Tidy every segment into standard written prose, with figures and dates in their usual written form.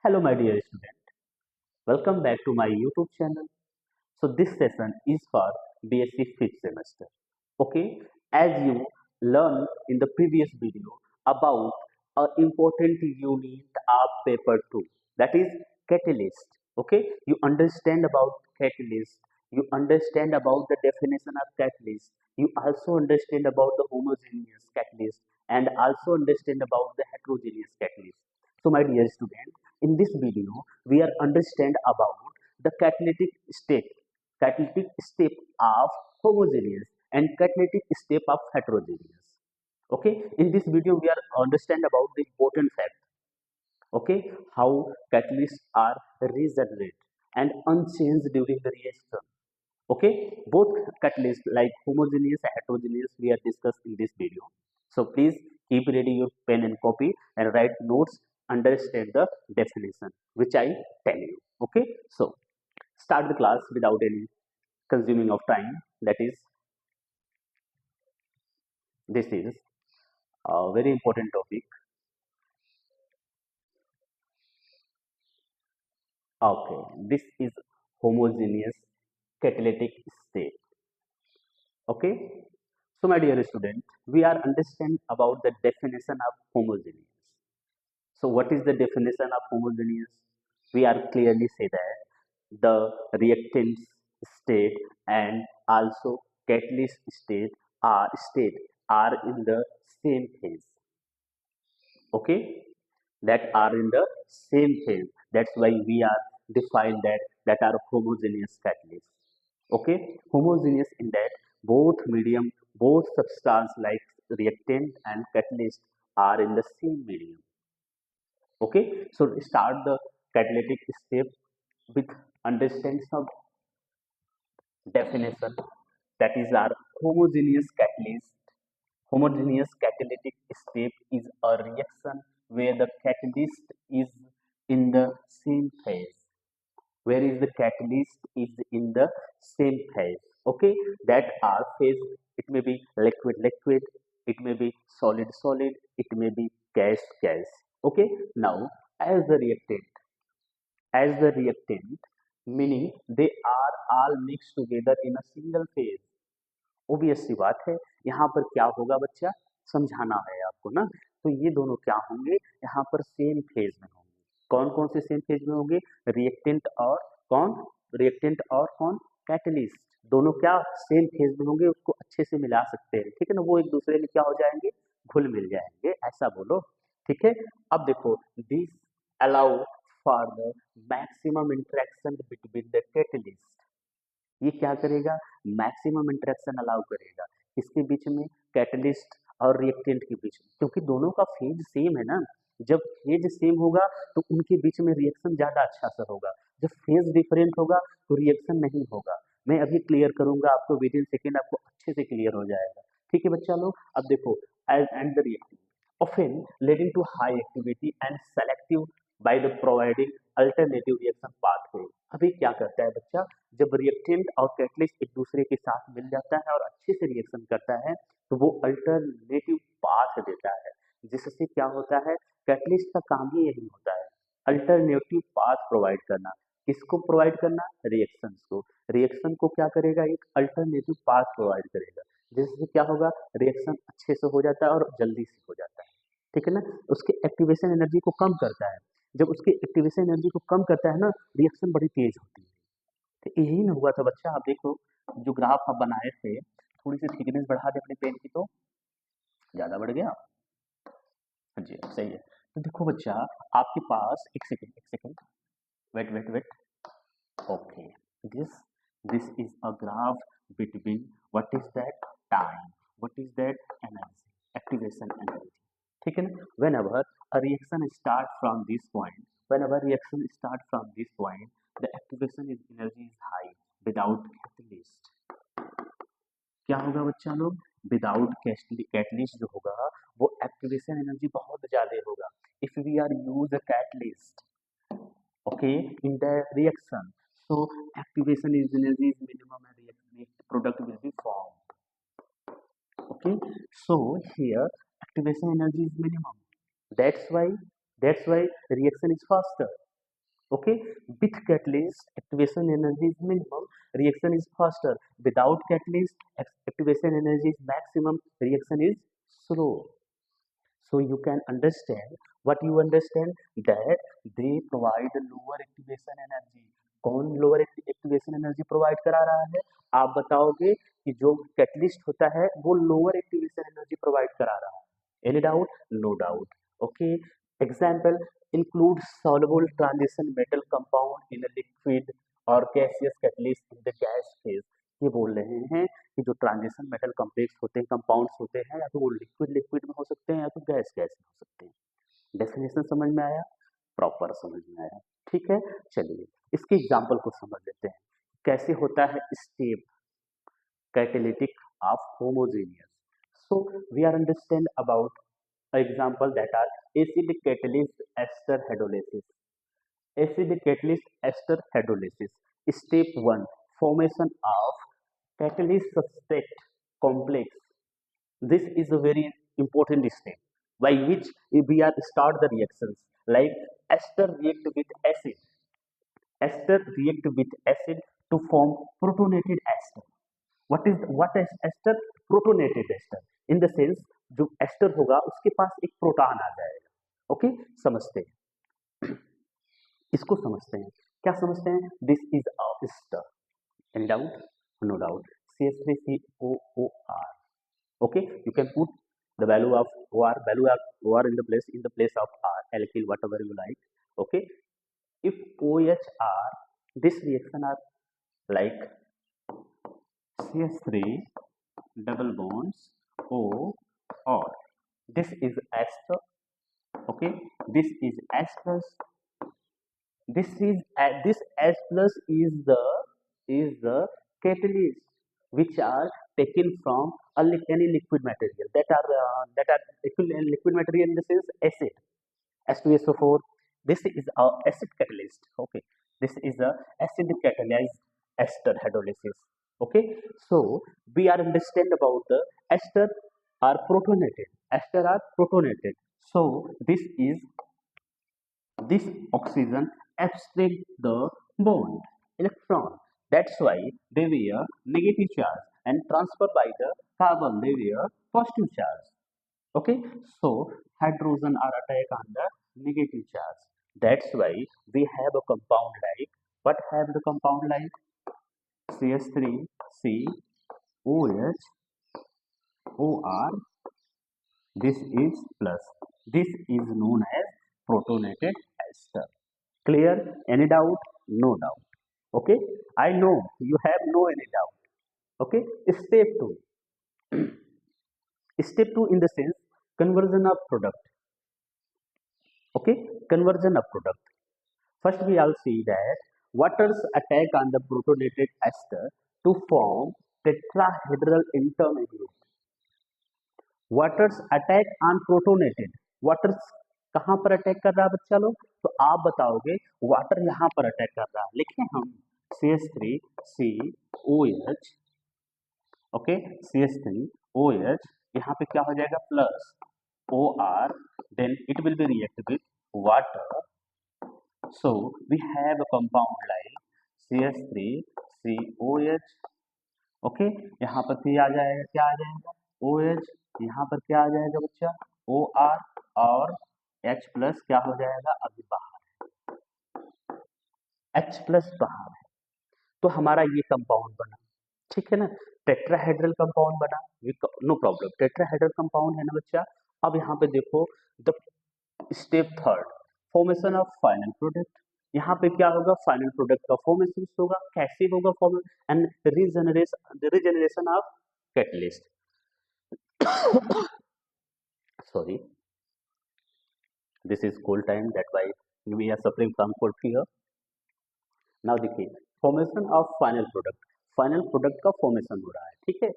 Hello, my dear student. Welcome back to my YouTube channel. So, this session is for BSc 5th semester. Okay, as you learned in the previous video about an important unit of paper 2, that is catalyst. Okay, you understand about catalyst, you understand about the definition of catalyst, you also understand about the homogeneous catalyst, and also understand about the heterogeneous catalyst. So, my dear student, in this video, we are understand about the catalytic step of homogeneous and catalytic step of heterogeneous. Okay, in this video, we are understand about the important fact. Okay, how catalysts are regenerate and unchanged during the reaction. Okay, both catalysts like homogeneous and heterogeneous we are discussed in this video. So please keep ready your pen and copy and write notes, understand the definition which I tell you. Okay, so start the class without any consuming of time. That is, this is a very important topic. Okay, this is homogeneous catalytic state. Okay, so my dear student, we are understand about the definition of homogeneous. So what is the definition of homogeneous? We are clearly say that the reactants state and also catalyst state are in the same phase. Okay, that are in the same phase. That's why we are defined that are homogeneous catalysts. Okay, homogeneous in that both medium, both substance like reactant and catalyst are in the same medium. Okay, so start the catalytic step with understand some definition. That is our homogeneous catalyst. Homogeneous catalytic step is a reaction where the catalyst is in the same phase. Where is the catalyst is in the same phase. Okay, that are phase. It may be liquid liquid, it may be solid solid, it may be gas gas. Okay, now as the reactant as the reactant, meaning they are all mixed together in a single phase. Obvious सी बात है, यहाँ पर क्या होगा बच्चा, समझाना है आपको ना। तो ये दोनों क्या होंगे, यहाँ पर सेम फेज में होंगे। कौन कौन से सेम फेज में होंगे, रिएक्टेंट और कौन, रिएक्टेंट और कौन, कैटलिस्ट, दोनों क्या सेम फेज में होंगे। उसको अच्छे से मिला सकते हैं, ठीक है ना, वो एक दूसरे में क्या हो जाएंगे, घुल मिल जाएंगे, ऐसा बोलो। ठीक है, अब देखो, this allow for the maximum interaction between the catalyst. ये क्या करेगा, मैक्सिमम इंटरेक्शन अलाउ करेगा इसके बीच में, कैटलिस्ट और रिएक्टेंट के बीच में, क्योंकि दोनों का फेज सेम है ना। जब फेज सेम होगा तो उनके बीच में रिएक्शन ज्यादा अच्छा सा होगा। जब फेज डिफरेंट होगा तो रिएक्शन नहीं होगा। मैं अभी क्लियर करूंगा आपको, विद इन सेकेंड आपको अच्छे से क्लियर हो जाएगा। ठीक है बच्चा लोग, अब देखो, as and the reactant often leading to high activity and selective by the providing alternative reaction pathway। अभी क्या करता है बच्चा, जब रिएक्टेंट और कैटलिस्ट एक दूसरे के साथ मिल जाता है और अच्छे से रिएक्शन करता है तो वो अल्टरनेटिव पाथ देता है, जिससे क्या होता है, कैटलिस्ट का काम ही यही होता है, अल्टरनेटिव पाथ प्रोवाइड करना। किसको प्रोवाइड करना, रिएक्शंस को। रिएक्शन को क्या करेगा, एक अल्टरनेटिव पाथ प्रोवाइड करेगा, जिससे क्या होगा, रिएक्शन अच्छे से हो जाता है और जल्दी से हो जाता है। ठीक है ना, उसके एक्टिवेशन एनर्जी को कम करता है। जब उसकी एक्टिवेशन एनर्जी को कम करता है ना, रिएक्शन बड़ी तेज होती है। तो यही ना हुआ था बच्चा, आप देखो जो ग्राफ आप बनाए थे, थोड़ी सी थिकनेस बढ़ा दे अपने पेन की तो ज्यादा बढ़ गया। हाँ जी सही है। तो देखो बच्चा, आपके पास एक second, wait wait wait, okay, this this is a graph between what is that time, what is that energy, activation energy. ठीक है ना, whenever a reaction start from this point, whenever reaction start from this point, the activation is energy is high without catalyst। क्या होगा बच्चा लोग, without catalyst जो होगा वो एक्टिवेशन एनर्जी बहुत ज्यादा होगा। If we are use a catalyst, okay, in the reaction, so activation is energy is minimum and reaction product will be formed। Okay, so here activation energy is minimum, that's why that's why reaction is faster, Okay, with catalyst activation energy is minimum, reaction is faster. Without catalyst activation energy is maximum, reaction is slow. So you can understand, what you understand, that they provide lower activation energy. कौन lower activation energy provide करा रहा है? आप बताओगे कि जो catalyst होता है वो लोअर एक्टिवेशन एनर्जी प्रोवाइड करा रहा है। Any doubt? No doubt. Okay, example include soluble transition metal compound in a liquid or gaseous catalyst in the gas phase। ये बोल रहे हैं कि जो ट्रांजिशन मेटल कॉम्प्लेक्स होते हैं, कंपाउंड्स होते हैं, या तो वो लिक्विड लिक्विड में हो सकते हैं या तो गैस गैस में हो सकते हैं। डेफिनेशन समझ में आया? प्रॉपर समझ में आया? ठीक है, चलिए इसके एग्जाम्पल को समझ लेते हैं। कैसे होता है step catalytic of homogeneous? So we are understand about example that are acid catalyst ester hydrolysis. Acid catalyst ester hydrolysis. Step 1, formation of catalyst substrate complex. This is a very important step by which we are start the reactions, like ester react with acid. Ester react with acid to form protonated ester. what is ester? Protonated ester in the sense जो ester होगा उसके पास एक proton आ जाएगा। Okay, समझते हैं, इसको समझते हैं। क्या समझते हैं? This is a ester. Any doubt? No doubt. CH3COOR। okay, you can put the value of OR in the place of R, alkyl, whatever you like. Okay, if OHR, this reaction are like CH3 double bonds O or this is ester. Okay, this is S plus, this S plus is the catalyst which are taken from any liquid material that are liquid material in the sense acid, H2SO4. This is our acid catalyst. Okay, this is a acid catalyzed ester hydrolysis. Okay, so we are understand about the ester are protonated. Ester are protonated. So this oxygen abstract the bond electron. That's why they wear negative charge and transfer by the carbon they wear positive charge. Okay, so hydrogen are attack on the negative charge. That's why we have a compound like, what have the compound like? CH3 COH OR. This is plus. This is known as protonated ester. Clear? Any doubt? No doubt. Okay, I know you have no any doubt. Okay, step 2. Step 2 in the sense conversion of product. Okay, conversion of product. First we all see that waters attack on the protonated ester to form tetrahedral intermediate. waters attack on protonated. waters कहाँ पर attack कर रहा है बच्चा लोग? तो आप बताओगे वाटर यहाँ पर अटैक कर रहा है। लिखे हम CH3COH। ओके, CH3OH, यहाँ पे क्या हो जाएगा? Plus OR, then it will be react with water. So we have a compound like CH3COH. Okay, यहाँ पर फिर आ जाएगा, क्या आ जाएगा? OH। यहाँ पर क्या आ जाएगा बच्चा? OR और H प्लस क्या हो जाएगा? अभी बाहर H प्लस बाहर है, तो हमारा ये कंपाउंड बना। ठीक है ना, टेट्राहेड्रल कंपाउंड बना, नो प्रॉब्लम, टेट्राहेड्रल कंपाउंड है ना बच्चा। अब यहाँ पे देखो the step 3, formation of final product. यहाँ पे क्या होगा? फाइनल प्रोडक्ट का फॉर्मेशन होगा। कैसे होगा formation? And regeneration of catalyst. Sorry, this is cold time, that why we are suffering from cold fever. Now देखिए, formation of final product. Final product का फॉर्मेशन हो रहा है। ठीक है,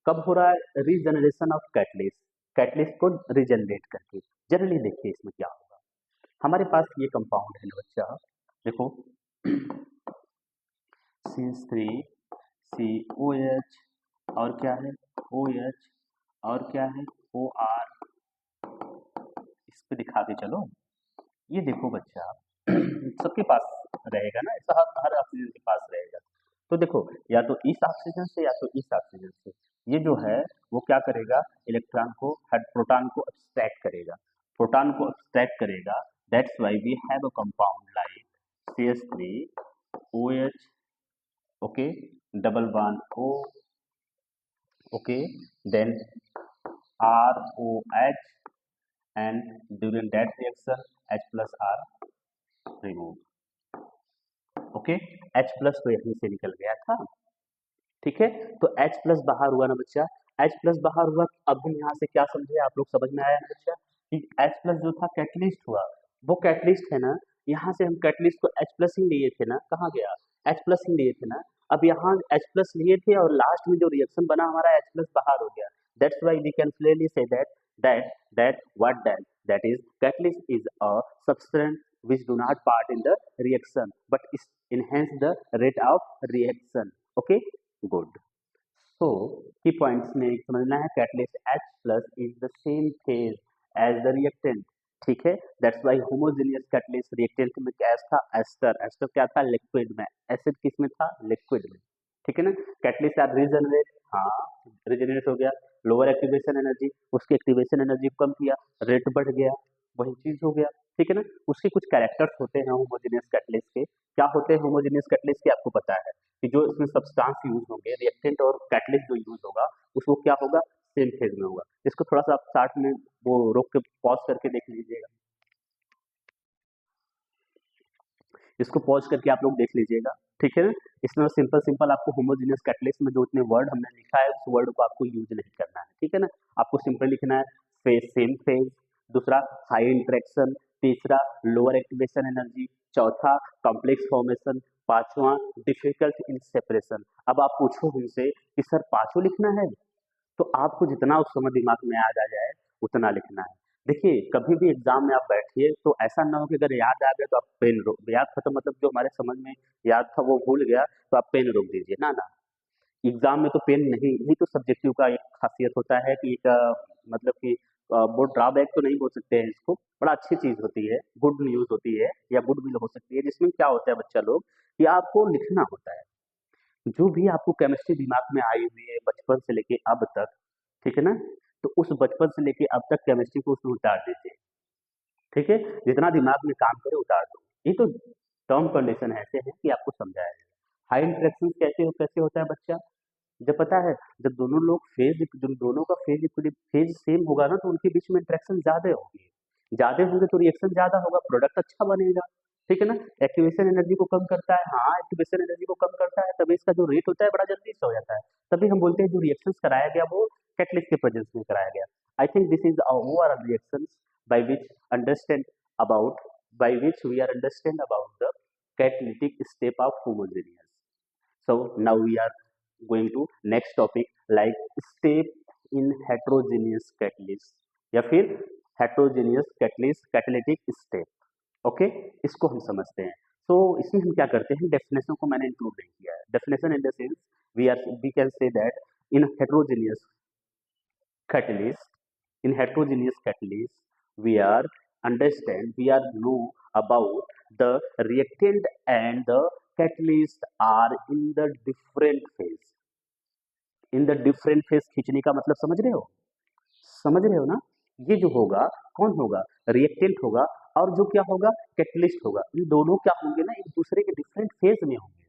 कब हो रहा है? रीजनरेशन ऑफ कैटलिस्ट, कैटलिस्ट को रीजनरेट करके। जनरली देखिए इसमें क्या होगा, हमारे पास ये कंपाउंड है ना बच्चा, देखो CH3COH और क्या है? OH और क्या है? OR। इस पे दिखा के चलो, ये देखो बच्चा सबके पास रहेगा ना, ऐसा हर ऑक्सीजन के पास रहेगा। तो देखो, या तो इस ऑक्सीजन से या तो इस ऑक्सीजन से, ये जो है वो क्या करेगा, इलेक्ट्रॉन को, प्रोटॉन को abstract करेगा, प्रोटॉन को abstract करेगा। That's why we have a compound like CH3OH, okay, double bond O, okay, then ROH, and during that reaction H plus are removed, okay. H plus तो यहीं से निकल गया था, ठीक है। तो H प्लस बाहर हुआ ना बच्चा, H प्लस बाहर हुआ। अब हम यहाँ से क्या समझे, आप लोग समझ में आया ना बच्चा, कि H प्लस जो था कैटलिस्ट हुआ, वो कैटलिस्ट है ना, यहाँ से हम कैटलिस्ट को H प्लस ही लिए थे ना, कहाँ गया, H प्लस ही लिए थे ना। अब यहाँ H प्लस लिए थे और लास्ट में जो रिएक्शन बना हमारा H प्लस बाहर हो गया। That's why we can clearly say that what that is catalyst is a substance which do not part in the reaction but enhance the rate of reaction, okay, good। so key points में एक समझना है, catalyst H plus is the same phase as the reactant, ठीक है। That's why homogeneous catalyst, reactant में क्या था, ester, ester क्या था, लिक्विड में, एसिड किस में था, लिक्विड में, ठीक है ना। कैटलिस्ट आर रीजनरेट, हाँ रीजनरेट हो गया, लोअर एक्टिवेशन एनर्जी, उसकी एक्टिवेशन एनर्जी कम किया, रेट बढ़ गया, वही चीज हो गया, ठीक है ना। उसके कुछ कैरेक्टर्स होते हैं होमोजेनियस कैटलिस्ट के, क्या होते हैं होमोजेनियस कैटलिस्ट के, आपको पता है कि जो इसमें सब्सटेंस यूज होंगे, रिएक्टेंट और कैटलिस्ट जो यूज होगा उसको क्या होगा, सेम फेज में होगा। इसको थोड़ा सा आप चार्ट में वो रोक के पॉज करके देख लीजिएगा, इसको पॉज करके आप लोग देख लीजिएगा, ठीक है ना। इसमें सिंपल सिंपल आपको होमोजेनियस कैटलिस्ट में जो इतने वर्ड हमने लिखा है, उस वर्ड को आपको यूज नहीं करना है, ठीक है ना। आपको सिंपल लिखना है फेज, सेम फेज, दूसरा हाई इंटरेक्शन, तीसरा लोअर एक्टिवेशन एनर्जी, चौथा कॉम्प्लेक्स फॉर्मेशन, पांचवा डिफिकल्ट इन सेपरेशन। अब आप पूछो हमसे कि सर पांचों लिखना है, तो आपको जितना उस समय दिमाग में याद आ जाए उतना लिखना है। देखिए कभी भी एग्जाम में आप बैठिए तो ऐसा ना हो कि अगर याद आ गया तो आप पेन रोक, याद खत्म मतलब जो हमारे समझ में याद था वो भूल गया तो आप पेन रोक दीजिए, ना ना। एग्जाम में तो पेन नहीं, यही तो सब्जेक्टिव का एक खासियत होता है कि एक मतलब कि वो ड्रॉबैक तो नहीं बोल सकते हैं इसको, बड़ा अच्छी चीज होती है, गुड न्यूज होती है या गुड विल हो सकती है, जिसमें क्या होता है बच्चा लोग कि आपको लिखना होता है जो भी आपको केमिस्ट्री दिमाग में आई हुई है बचपन से लेके अब तक, ठीक है ना। तो उस बचपन से लेके अब तक केमिस्ट्री को उसमें उतार दीजिए, ठीक है, जितना दिमाग में काम करे उतार दो। ये तो टर्म कंडीशन ऐसे हैं कि आपको समझाया है। हाई इंटरेक्शन कैसे होता है बच्चा, जब पता है जब दोनों लोग फेज, जब दोनों का फेज सेम होगा ना तो उनके बीच में इंटरेक्शन ज्यादा होगी, ज्यादा होंगे तो रिएक्शन ज्यादा होगा, प्रोडक्ट अच्छा बनेगा, ठीक है ना। एक्टिवेशन एनर्जी को कम करता है, हाँ एक्टिवेशन एनर्जी को कम करता है, तभी इसका जो रेट होता है बड़ा जल्दी से हो जाता है। तभी हम बोलते हैं जो रिएक्शन कराया गया वो कैटलिस्ट के प्रेजेंस में कराया गया। I think this is overall reaction by which understand about by which we are understand about the catalytic step of homogeneous. So now we are going to next topic like step in heterogeneous catalyst या फिर heterogeneous catalyst catalytic step, okay इसको हम समझते हैं। तो इसमें हम क्या करते हैं, डेफिनेशन को मैंने इंक्लूड नहीं किया है। Definition in the sense we can say that in heterogeneous catalyst, in heterogeneous catalyst we are we are know about the reactant and the catalyst are in the different phase, in the different phase खींचने का मतलब समझ रहे हो, समझ रहे हो ना। ये जो होगा कौन होगा, रिएक्टेंट होगा, और जो क्या होगा कैटलिस्ट होगा, इन दोनों क्या होंगे ना एक दूसरे के डिफरेंट फेज में होंगे।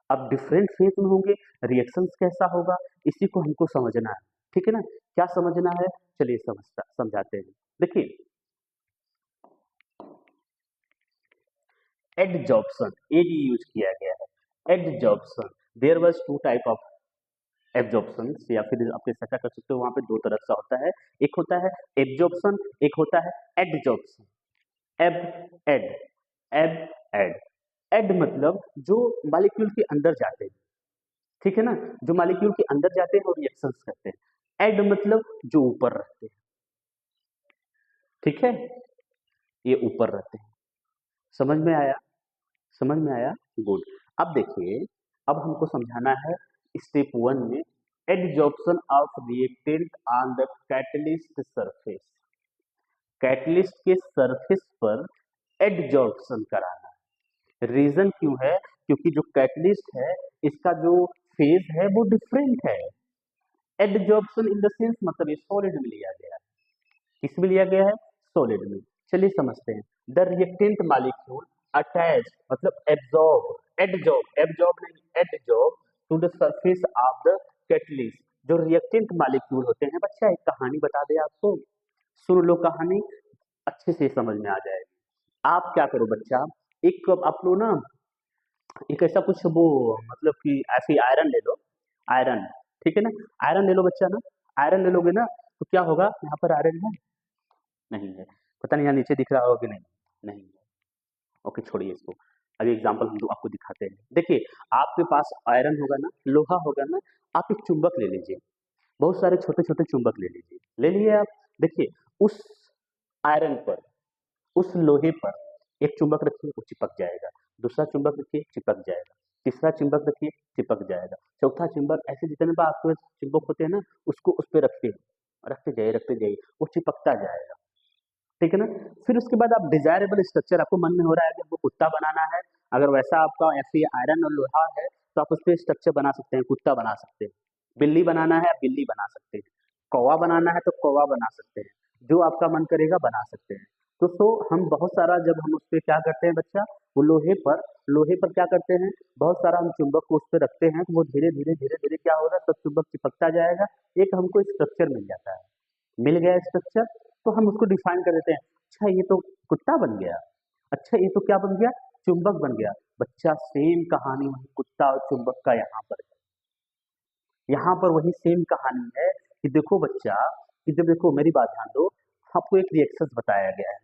अब डिफरेंट फेज में होंगे, रिएक्शंस कैसा होगा इसी को हमको समझना है, ठीक है ना। क्या समझना है, चलिए समझाते हैं। देखिए एडजॉर्प्शन ये भी यूज किया गया है, adsorption, there was two type of absorption, या फिर आपके चर्चा कर सकते हो, वहां पे दो तरह का होता है, एक होता है एब्जॉर्प्शन, एक होता है एडजॉर्प्शन। एब एड एब एड एड मतलब जो मॉलिक्यूल के अंदर जाते हैं, ठीक है ना, जो मॉलिक्यूल के अंदर जाते हैं और रिएक्शंस करते हैं। एड मतलब जो ऊपर रहते हैं, ठीक है, ये ऊपर रहते हैं। समझ में आया, समझ में आया, गुड। अब देखिए, अब हमको समझाना है स्टेप वन में adsorption of reactant on the catalyst surface, catalyst के सरफेस पर एडजॉर्प्शन कराना। रीजन क्यों है? क्योंकि जो कैटलिस्ट है इसका जो फेज है वो डिफरेंट है। एडजॉर्प्शन इन द सेंस मतलब ये सॉलिड में लिया गया है। किस में लिया गया है? सॉलिड में। चलिए समझते हैं। द रिएक्टेंट मॉलिक्यूल अटैच मतलब एब्जॉर्ब एडजॉर्ब एब्जॉर्ब नहीं adsorb to the surface of the catalyst. जो रिएक्टेंट मॉलिक्यूल होते हैं बच्चा, एक कहानी बता दे आपको, सुन लो कहानी, अच्छे से समझ में आ जाएगी। आप क्या करो बच्चा, एक आप लो ना, एक ऐसा कुछ वो मतलब कि ऐसी आयरन ले लो, आयरन, ठीक है ना, आयरन ले लो बच्चा ना, आयरन ले लोगे ना तो क्या होगा, यहाँ पर आयरन है नहीं है, पता नहीं यहाँ नीचे दिख रहा होगा कि नहीं, नहीं है, ओके छोड़िए इसको। अभी एग्जांपल हम आपको दिखाते हैं। देखिए आपके पास आयरन होगा ना, लोहा होगा ना, आप एक चुंबक ले लीजिए, बहुत सारे छोटे छोटे चुंबक ले लीजिए, ले लिए आप। देखिए उस आयरन पर, उस लोहे पर एक चुंबक रखिए, वो चिपक जाएगा, दूसरा चुंबक रखिए चिपक जाएगा, तीसरा चुंबक रखिए चिपक जाएगा, चौथा चुंबक, ऐसे जितने भी आपके चुंबक होते हैं ना उसको उस पर रखते जाइए, वो चिपकता जाएगा, ठीक है ना। फिर उसके बाद आप डिजायरेबल स्ट्रक्चर, आपको मन में हो रहा है कि हमको कुत्ता बनाना है, अगर वैसा आपका ऐसे आयरन और लोहा है तो आप उस पर स्ट्रक्चर बना सकते हैं, कुत्ता बना सकते हैं। बिल्ली बनाना है, आप बिल्ली बना सकते हैं। कौवा बनाना है तो कौवा बना सकते हैं, जो आपका मन करेगा बना सकते हैं। तो हम बहुत सारा, जब हम उस पर क्या करते हैं बच्चा, वो लोहे पर क्या करते हैं, बहुत सारा हम चुंबक को उस पर रखते हैं, तो वो धीरे धीरे धीरे धीरे क्या होगा, सब चुंबक चिपकता जाएगा, एक हमको स्ट्रक्चर मिल जाता है। मिल गया स्ट्रक्चर, तो हम उसको डिफाइन कर देते हैं, अच्छा ये तो कुत्ता बन गया, अच्छा ये तो क्या बन गया, चुंबक बन गया। बच्चा सेम कहानी वही कुत्ता और चुंबक का यहाँ पर है, यहाँ पर वही सेम कहानी है कि देखो बच्चा, कि जब देखो मेरी बात ध्यान दो, आपको एक रिएक्शंस बताया गया है,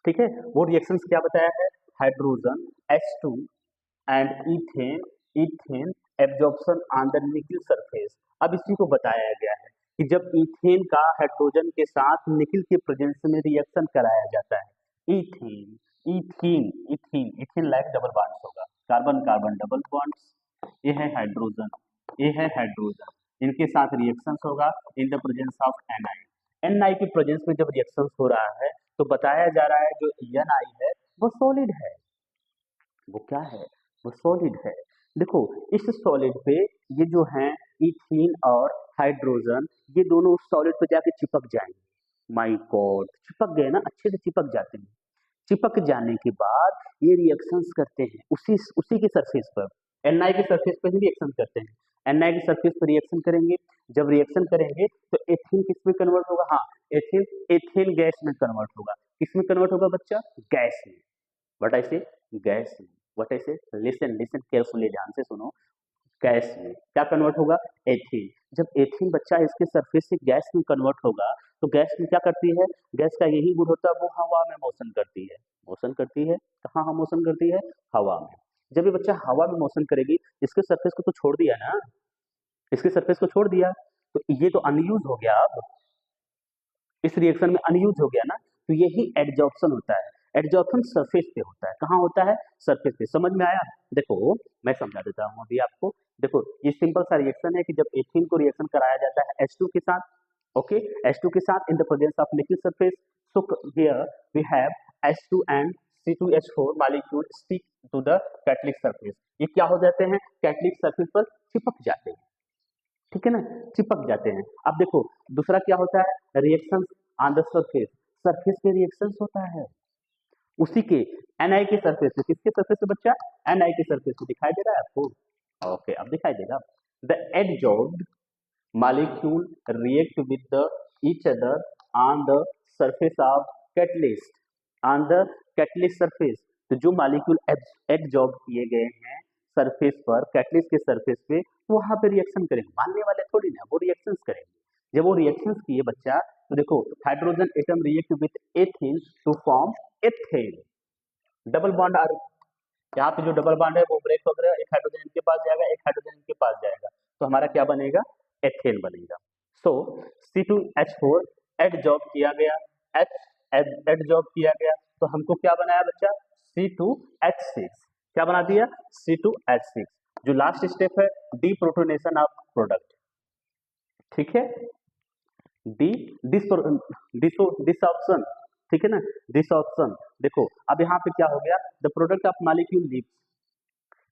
ठीक है, वो रिएक्शंस क्या बताया है, hydrogen H2 and ethane, ethane absorption on the निकल सरफेस। अब इसी को बताया गया है कि जब इथेन का हाइड्रोजन के साथ निकल के प्रेजेंस में रिएक्शन कराया जाता है, ethane ethene ethene ethane like double bonds होगा, कार्बन कार्बन डबल बॉन्ड्स, ये है हाइड्रोजन, ये है हाइड्रोजन, इनके साथ रिएक्शंस होगा in the presence of N I के प्रेजेंस में जब रिएक्शंस हो रहा है तो बताया जा रहा है जो एन आई है वो सॉलिड है, वो क्या है, वो सॉलिड है। देखो इस सॉलिड पे ये जो है इथीन और हाइड्रोजन, ये दोनों सॉलिड पे जाके चिपक जाएंगे, माय गॉड, चिपक गए ना, अच्छे से चिपक जाते हैं। चिपक जाने के बाद ये रिएक्शंस करते हैं उसी उसी के सरफेस पर, एनआई के सरफेस पर ही रिएक्शन करते हैं, एनआई के सरफेस पर रिएक्शन करेंगे, जब रिएक्शन करेंगे तो एथीन किस में कन्वर्ट होगा, हाँ एथीन, एथेन गैस में कन्वर्ट होगा, किस में कन्वर्ट होगा बच्चा, गैस में, व्हाट आई से, गैस में, व्हाट आई से, लिसन लिसन केयरफुली, ध्यान से सुनो, गैस में क्या कन्वर्ट होगा, एथीन। जब एथीन बच्चा इसके सरफेस से गैस में कन्वर्ट होगा तो गैस में क्या करती है, गैस का यही गुण होता है, वो हवा में मोशन करती है, मोशन करती है, कहाँ हम मोशन करती है, हवा में। जब ये बच्चा हवा में मोशन करेगी, इसके सरफेस को तो छोड़ दिया ना, इसके सरफेस को छोड़ दिया, तो ये तो अनयूज हो गया, अब इस रिएक्शन में अनयूज हो गया ना, तो यही एडजॉर्प्शन होता है। एडजॉर्प्शन सरफेस पे होता है, कहाँ होता है, सरफेस पे, समझ में आया। देखो मैं समझा देता हूँ अभी आपको, देखो ये सिंपल सा रिएक्शन है कि जब एथीन को रिएक्शन कराया जाता है H2 के साथ, ओके, H2 के साथ in the presence of nickel surface, so here we have H2 and C2H4 molecule stick to the catalytic surface, ये क्या हो जाते हैं, कैटलिक सरफेस पर चिपक जाते हैं, ठीक है ना, चिपक जाते हैं। अब देखो दूसरा क्या होता है, reactions on the surface, surface पे रिएक्शंस होता है, उसी के एनआई के सरफेस पे, किसके सरफेस पे बच्चा, एनआई के सरफेस पे, दिखाई दे रहा है आपको, ओके अब दिखाई देगा। The adsorbed molecule react with the each other on the surface of catalyst, on the catalyst surface, तो जो मॉलिक्यूल एडजॉर्ब किए गए हैं सरफेस पर, कैटलिस्ट के सरफेस पे, तो वहां पे रिएक्शन करेंगे, मानने वाले थोड़ी ना, वो रिएक्शंस करेंगे। जब वो रिएक्शंस किए बच्चा, तो देखो hydrogen atom react with ethene to form ethane, double bond are, यहाँ पे जो डबल बॉन्ड है वो ब्रेक हो गया, एक हाइड्रोजन इनके पास जाएगा, एक हाइड्रोजन इनके पास जाएगा, तो हमारा क्या बनेगा, एथेन बनेगा। सो C2H4 एडजॉर्ब किया गया, H एडजॉर्ब किया गया, तो हमको क्या बनाया बच्चा, C2H6, क्या बना दिया, C2H6। जो लास्ट स्टेप है डीप्रोटोनेशन ऑफ प्रोडक्ट, ठीक है, डी डिसऑप्शन ठीक है ना, दिस ऑप्शन। देखो अब यहाँ पे क्या हो गया, the product of molecule leave,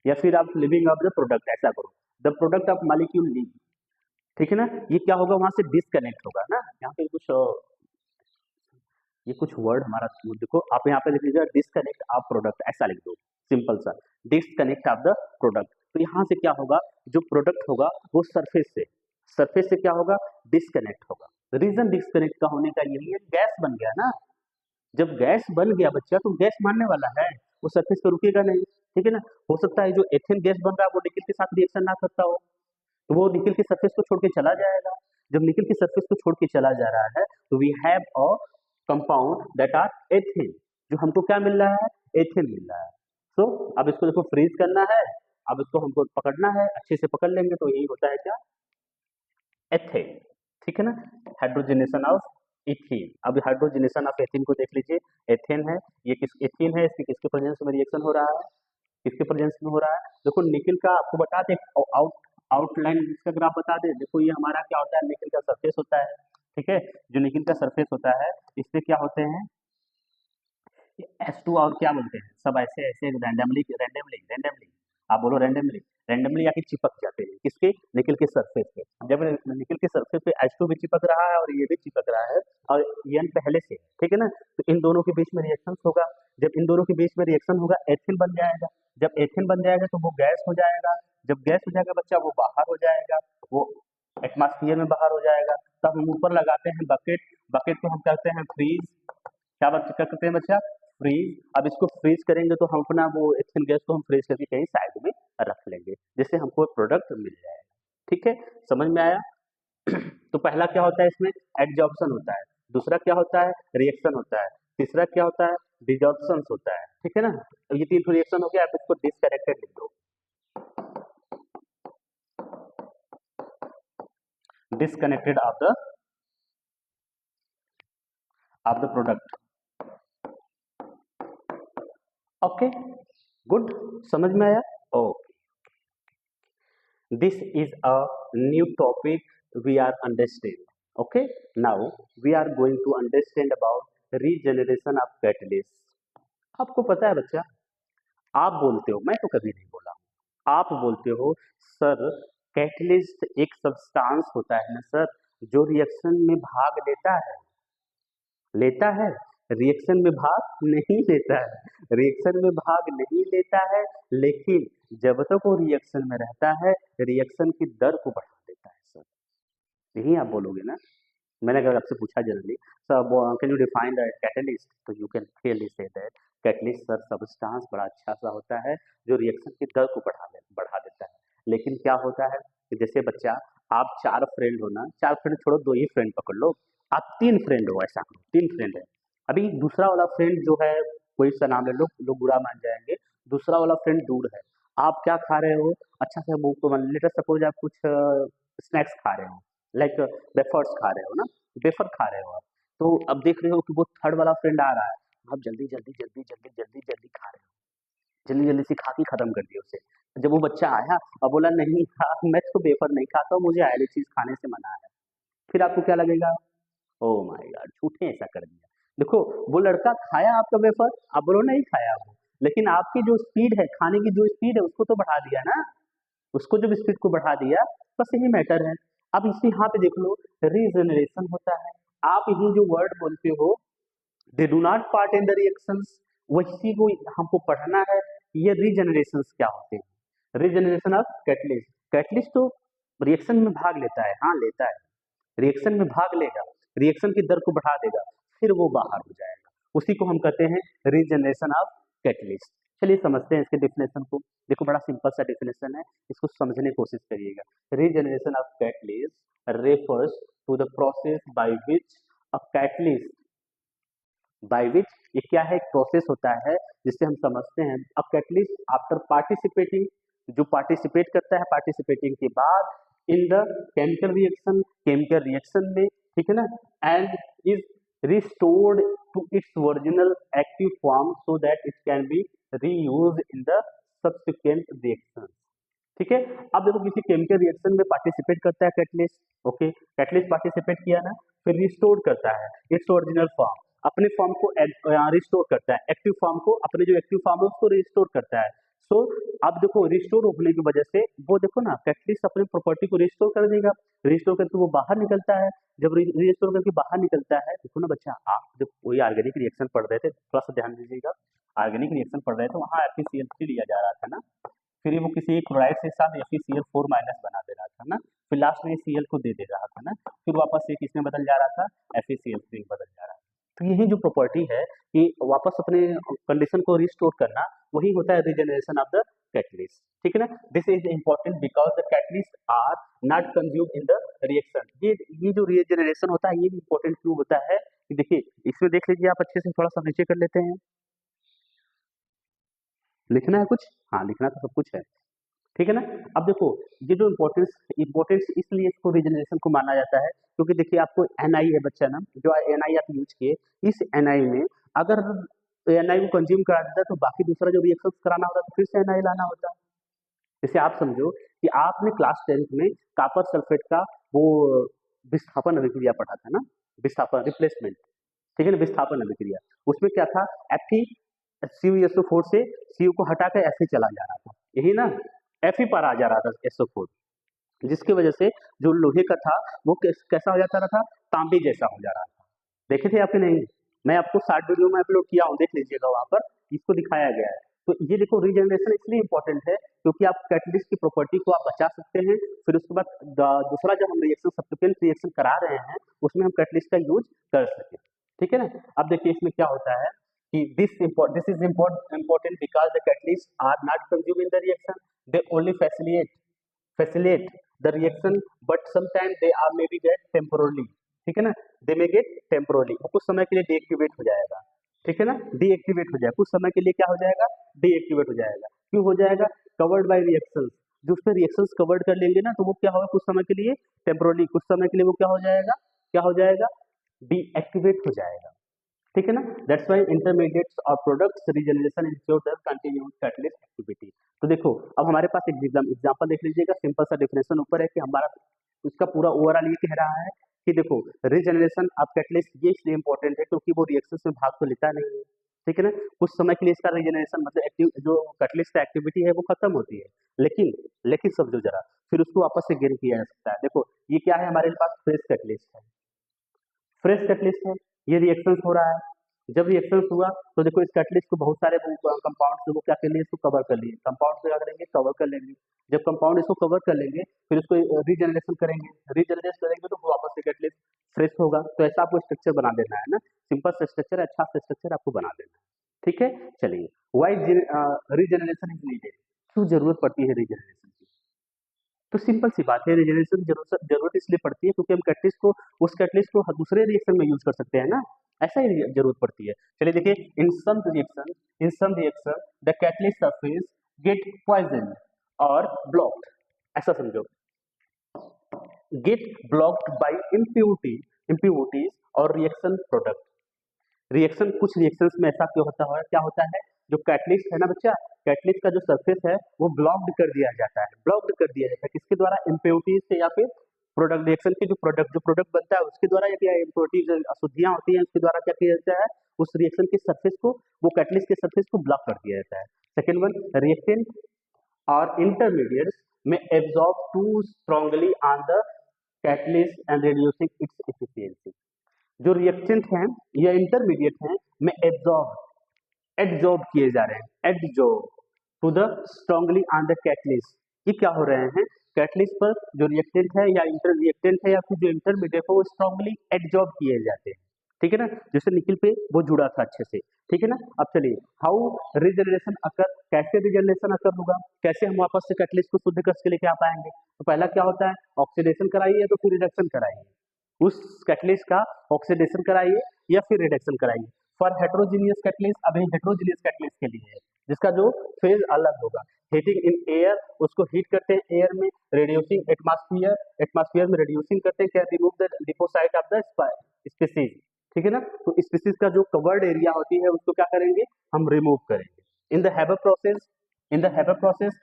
या फिर आप लिविंग ऑफ द प्रोडक्ट, ऐसा करो, the product of molecule leave, ठीक है ना। ये क्या होगा, वहां से डिस्कनेक्ट होगा ना, यहाँ पे कुछ ये कुछ वर्ड हमारा देखो, आप यहाँ पे लिख लीजिए डिस्कनेक्ट ऑफ प्रोडक्ट, ऐसा लिख दो सिंपल सा, डिस्कनेक्ट ऑफ द प्रोडक्ट। तो यहाँ से क्या होगा, जो प्रोडक्ट होगा वो सरफेस से क्या होगा, डिस्कनेक्ट होगा। रीजन डिस्कनेक्ट का होने का यही है, गैस बन गया ना, जब गैस बन गया बच्चा तो गैस मारने वाला है, वो सरफेस पे रुकेगा नहीं, ठीक है ना। हो सकता है जो एथिल गैस बन रहा है वो निकल के साथ रिएक्शन ना करता हो, तो वो निकल के सरफेस को छोड़ के चला जाएगा। जब निकल के सरफेस को छोड़ के चला जा रहा है तो we have a compound that are ethyne, जो हमको क्या मिल रहा है, एथिन मिल रहा है। तो अब इसको देखो फ्रीज करना है, अब इसको हमको पकड़ना है, अच्छे से पकड़ लेंगे तो यही होता है क्या, एथेन, ठीक है ना, हाइड्रोजनेशन ऑफ इथीन। अब हाइड्रोजनेशन ऑफ एथीन को देख लीजिए, एथेन है, ये किस एथीन है, इसके किसके प्रेजेंस में रिएक्शन हो रहा है, किसके प्रेजेंस में हो रहा है। देखो निकल का आपको बता दे, आउटलाइन इसका ग्राफ बता दे, देखो ये हमारा क्या होता है, निकल का सरफेस होता है, ठीक है, जो निकल का सरफेस होता है इससे क्या होते हैं, S2 और क्या बोलते हैं, सब ऐसे ऐसे रैंडमली रैंडमली रैंडमली, आप बोलो रैंडमली रैंडमली आके चिपक जाते हैं, किसके, निकल के सरफेस पे। जब निकल के सरफेस पे H2 भी चिपक रहा है और ये भी चिपक रहा है और N पहले से, ठीक है ना, तो इन दोनों के बीच में रिएक्शन होगा, जब इन दोनों के बीच में रिएक्शन होगा एथिल बन जाएगा, जब एथिल बन जाएगा तो वो गैस हो जाएगा, जब गैस हो जाएगा बच्चा वो बाहर हो जाएगा, वो एटमॉस्फेयर में बाहर हो जाएगा, तब हम ऊपर लगाते हैं बकेट, बकेट को हम कहते हैं फ्रीज, क्या करते हैं बच्चा, फ्रीज। अब इसको फ्रीज करेंगे तो हम अपना वो एथिल गैस को हम फ्रीज करके कहीं साइड में रख लेंगे, जिससे हमको प्रोडक्ट मिल जाएगा, ठीक है, समझ में आया। तो पहला क्या होता है इसमें, एडजॉर्प्शन होता है, दूसरा क्या होता है, रिएक्शन होता है, तीसरा क्या होता है, डिजॉर्प्शन होता है, ठीक है ना। तो ये तीन रिएक्शन हो गया, आप इसको डिसकनेक्टेड लिख दो, disconnected of the product, okay good, समझ में आया, okay. This is a new topic we are understand. Okay, now we are going to understand about regeneration of catalyst. आपको पता है बच्चा, आप बोलते हो, मैं तो कभी नहीं बोला, आप बोलते हो सर कैटलिस्ट एक सब्सटेंस होता है ना सर, जो रिएक्शन में भाग लेता है, रिएक्शन में भाग नहीं लेता है, रिएक्शन में भाग नहीं लेता है, लेकिन जब तक वो रिएक्शन में रहता है रिएक्शन की दर को बढ़ा देता है सर, यही आप बोलोगे ना। मैंने अगर आपसे पूछा generally sir can you define the catalyst, तो you can clearly say that catalyst sir substance बड़ा अच्छा सा होता है जो रिएक्शन की दर को बढ़ा देता है। लेकिन क्या होता है कि जैसे बच्चा आप 4 फ्रेंड हो ना, 4 फ्रेंड छोड़ो 2 ही फ्रेंड पकड़ लो, आप 3 फ्रेंड हो, ऐसा 3 फ्रेंड है, अभी दूसरा वाला फ्रेंड जो है कोई सा नाम ले लो, लोग बुरा मान जाएंगे, दूसरा वाला फ्रेंड दूर है, आप क्या खा रहे हो, अच्छा सा वो तो लेटर सपोज आप कुछ स्नैक्स खा रहे हो, लाइक वेफर्स खा रहे हो ना, वेफर खा रहे हो आप, तो अब देख रहे हो कि वो थर्ड वाला फ्रेंड आ रहा है, आप जल्दी जल्दी जल्दी जल्दी जल्दी जल्दी खा रहे हो, जल्दी जल्दी से खा के खत्म कर दिया उसे। जब वो बच्चा आया और बोला नहीं मैं तो वेफर नहीं खाता हूँ, मुझे ऑयली चीज खाने से मना है, फिर आपको क्या लगेगा, ओ माय गॉड झूठे ऐसा कर दिया। देखो वो लड़का खाया आपका वेफर, आप बोलो नहीं खाया वो, लेकिन आपकी जो स्पीड है, खाने की जो स्पीड है उसको तो बढ़ा दिया ना, उसको जब स्पीड को बढ़ा दिया, बस यही मैटर है। अब इसी यहाँ पे देख लो, रीजनरेशन होता है, आप यही जो वर्ड बोलते हो they do not part in the reactions, वही को हमको पढ़ना है, ये रीजनरेशंस क्या होते हैं, रीजनरेशन ऑफ कैटलिस्ट, कैटलिस्ट तो रिएक्शन में भाग लेता है, हाँ लेता है, रिएक्शन में भाग लेगा, रिएक्शन की दर को बढ़ा देगा, फिर वो बाहर हो जाएगा, उसी को हम कहते हैं रीजनरेशन ऑफ कैटलिस्ट। चलिए समझते हैं इसके डेफिनेशन को, देखो बड़ा सिंपल सा डेफिनेशन है, इसको समझने की कोशिश करिएगा। Regeneration of catalyst refers to the process by which a catalyst, by which ये क्या है, एक प्रोसेस होता है जिससे हम समझते हैं अ कैटलिस्ट आफ्टर पार्टिसिपेटिंग, जो पार्टिसिपेट करता है पार्टिसिपेटिंग के बाद इन द केमिकल रिएक्शन में, ठीक है ना, and is restored to its original active form so that it can be reused in the subsequent reaction, ठीक है। अब देखो किसी केमिकल रिएक्शन में पार्टिसिपेट करता है कैटलिस्ट, ओके कैटलिस्ट पार्टिसिपेट किया ना, फिर रिस्टोर करता है इट्स ओरिजिनल फॉर्म, अपने फॉर्म को रिस्टोर करता है, एक्टिव फॉर्म को, अपने जो एक्टिव फॉर्म है उसको रिस्टोर करता है। सो अब देखो रिस्टोर होने की वजह से वो देखो ना कैटलिस्ट अपने प्रॉपर्टी को रिस्टोर कर देगा, रिस्टोर करके वो बाहर निकलता है। जब रिस्टोर करके बाहर निकलता है, देखो ना बच्चा, आप जब कोई ऑर्गेनिक रिएक्शन पढ़ रहे थे थोड़ा सा ध्यान दीजिएगा, ऑर्गेनिक रिएक्शन पढ़ रहे थे वहाँ FeCl3 लिया जा रहा था ना, फिर वो किसी क्लोराइड के साथ FeCl4 माइनस बना दे रहा था ना, फिर लास्ट में Cl को दे दे रहा था ना, फिर वापस से किसमें बदल जा रहा था, FeCl3 बदल जा रहा था। तो यही जो प्रॉपर्टी है कि वापस अपने कंडीशन को रिस्टोर करना, वही होता है रीजनरेशन ऑफ द कैटलिस्ट। ठीक है ना, this is important because the catalyst are not consume in the reaction. ये जो रीजनरेशन होता है ये भी इम्पोर्टेंट क्यों होता है कि देखिए इसमें देख लीजिए आप अच्छे से, थोड़ा सा नीचे कर लेते हैं, लिखना है कुछ, हाँ लिखना तो सब कुछ है, ठीक है ना। अब देखो ये जो इम्पोर्टेंस इसलिए इसको रीजनरेशन को माना जाता है क्योंकि देखिए आपको एनआई है बच्चा ना, जो एनआई आप यूज किए, इस एनआई में अगर एनआई को कंज्यूम करा देता तो बाकी दूसरा जो रिएक्शन कराना होता तो फिर से एनआई लाना होता। जैसे आप समझो कि आपने क्लास 10th में कॉपर सल्फेट का वो विस्थापन अभिक्रिया पढ़ा था ना, विस्थापन रिप्लेसमेंट, ठीक है ना, विस्थापन अभिक्रिया, उसमें क्या था, CuSO4 से Cu को हटा कर Fe चला जा रहा था, यही ना, Fe पर आ जा रहा था SO4, जिसकी वजह से जो लोहे का था वो कैसा हो जाता रहा था, तांबे जैसा हो जा रहा था। देखे थे आपने? नहीं, मैं आपको 60 वीडियो में अपलोड किया हूँ, देख लीजिएगा, वहां पर इसको दिखाया गया है। तो ये देखो रीजनरेशन इसलिए इंपॉर्टेंट है क्योंकि आप कैटलिस्ट की प्रॉपर्टी को आप बचा सकते हैं, फिर उसके बाद दूसरा जब हम रिएक्शन सब्सिक्वेंट रिएक्शन करा रहे हैं उसमें हम कैटलिस्ट का यूज कर सकें, ठीक है ना। अब देखिए इसमें क्या होता है कि this is important because the catalysts are not consumed in the reaction, they only facilitate the reaction, but sometimes they are maybe get temporarily, ठीक है ना, they may get temporarily, वो कुछ समय के लिए डीएक्टिवेट हो जाएगा, ठीक है ना, डीएक्टिवेट हो जाएगा, कुछ समय के लिए क्या हो जाएगा, डीएक्टिवेट हो जाएगा। क्यों हो जाएगा, कवर्ड बाय रिएक्शंस, जो उसमें रिएक्शंस कवर्ड कर लेंगे ना तो वो क्या होगा, कुछ समय के लिए टेम्पोरली, कुछ समय के लिए वो क्या हो जाएगा, डीएक्टिवेट हो जाएगा, ठीक है ना। दैट्स व्हाई इंटरमीडिएट्स और products regeneration ensure the continuous catalyst activity. तो देखो अब हमारे पास एक एग्जांपल देख लीजिएगा, सिंपल सा डेफिनेशन ऊपर है कि हमारा उसका पूरा ओवरऑल ये कह रहा है कि देखो रीजनरेशन ऑफ कैटलिस्ट ये इसलिए इंपॉर्टेंट है क्योंकि वो रिएक्शन में भाग तो लेता नहीं है, ठीक है ना, कुछ समय के लिए इसका रीजनरेशन मतलब एक्टिव जो कैटलिस्ट का एक्टिविटी है वो खत्म होती है, लेकिन समझो जरा, फिर उसको वापस से गेन किया जा सकता है। देखो ये क्या है, हमारे पास फ्रेश कैटलिस्ट है, फ्रेश कैटलिस्ट है, ये रिएक्शंस हो रहा है, जब रिएक्शंस हुआ तो देखो इस कैटलिस्ट को बहुत सारे कंपाउंड्स वो क्या कर लिए, इसको कवर कर लिए, कंपाउंड को क्या करेंगे, कवर कर लेंगे, जब कंपाउंड इसको कवर कर लेंगे फिर उसको रीजनरेशन करेंगे, तो वापस से कैटलिस्ट फ्रेश होगा। तो ऐसा आपको स्ट्रक्चर बना देना है ना, सिंपल सा स्ट्रक्चर, अच्छा सा स्ट्रक्चर आपको बना देना है, ठीक है। चलिए वाई रीजनरेशन इज नीडेड, क्यों जरूरत पड़ती है रीजनरेशन की, तो सिंपल सी बात है, रिजनरेशन जरूरत इसलिए पड़ती है क्योंकि हम कैटलिस्ट को दूसरे रिएक्शन में यूज कर सकते हैं ना, ऐसा ही जरूरत पड़ती है। चलिए देखिए, in some reaction the catalyst surface get poison और ब्लॉक्ड, ऐसा समझो, गेट ब्लॉक्ड बाय इम्प्यूरिटीज और रिएक्शन प्रोडक्ट। कुछ रिएक्शंस में ऐसा क्यों होता है, जो कैटलिस्ट है ना बच्चा, कैटलिस्ट का जो सरफेस है वो ब्लॉक्ड कर दिया जाता है, किसके द्वारा, इम्प्योरिटीज से या फिर प्रोडक्ट, रिएक्शन के जो प्रोडक्ट बनता है उसके द्वारा, या इम्प्योरिटीज अशुद्धियां होती हैं उसके द्वारा क्या किया जाता है, उस रिएक्शन के सरफेस को, वो कैटलिस्ट के सरफेस को ब्लॉक कर दिया जाता है। सेकेंड वन, रिएक्टेंट और इंटरमीडिएट्स में absorb to strongly on the catalyst and reducing its efficiency. जो रिएक्टेंट हैं या इंटरमीडिएट हैं में एडजॉर्ब किए जा रहे हैं, adsorb to the strongly on the catalyst, ये क्या हो रहे हैं, कैटलिस्ट पर जो रिएक्टेंट है या इंटर रिएक्टेंट है या फिर जो इंटरमीडिएट है वो स्ट्रांगली एडजॉर्ब किए जाते हैं, ठीक है ना, जैसे निकल पे वो जुड़ा था अच्छे से, ठीक है ना। अब चलिए हाउ रिजनरेशन अकर, कैसे रिजनरेशन अकर होगा, कैसे हम वापस से कैटलिस्ट को शुद्ध करके लेके आ पाएंगे, तो पहला क्या होता है, ऑक्सीडेशन कराइए तो फिर रिडक्शन कराइए, उस कैटलिस्ट का ऑक्सीडेशन कराइए या फिर रिडक्शन कराइए। फॉर हेट्रोजीनियस कैटलिस्ट, अभी हेट्रोजीनियस कैटलिस्ट के लिए है जिसका जो फेज अलग होगा, हीटिंग इन एयर, उसको हीट करते हैं एयर में, रिड्यूसिंग एटमॉस्फेयर में रिड्यूसिंग करते हैं, क्या, remove the deposit of the species, ठीक है ना, तो स्पीसीज का जो कवर्ड एरिया होती है उसको क्या करेंगे, हम रिमूव करेंगे। In the Haber process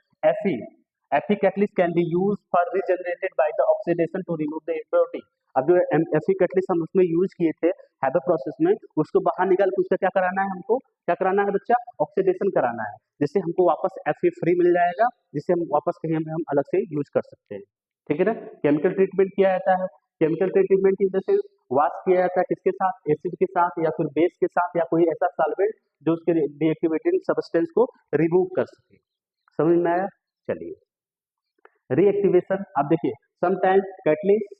Fe catalyst can be used for regenerated by the oxidation to remove the impurity. अब जो एफी कैटलिस्ट हम उसमें यूज किए थे हैबर प्रोसेस में, उसको बाहर निकाल के उसका क्या कराना है, हमको क्या कराना है बच्चा, ऑक्सीडेशन कराना है, जिससे हमको वापस एफी फ्री मिल जाएगा, जिससे हम वापस कहीं हम अलग से यूज कर सकते हैं। ठीक है ना। केमिकल ट्रीटमेंट किया जाता है, chemical treatment in the sense wash किया जाता है किसके साथ, एसिड के साथ या फिर बेस के साथ या कोई ऐसा सॉल्वेंट जो उसके डीएक्टिवेटिंग सब्सटेंस को रिमूव कर सके। समझ में आया। चलिए रीएक्टिवेशन, अब देखिए sometimes catalyst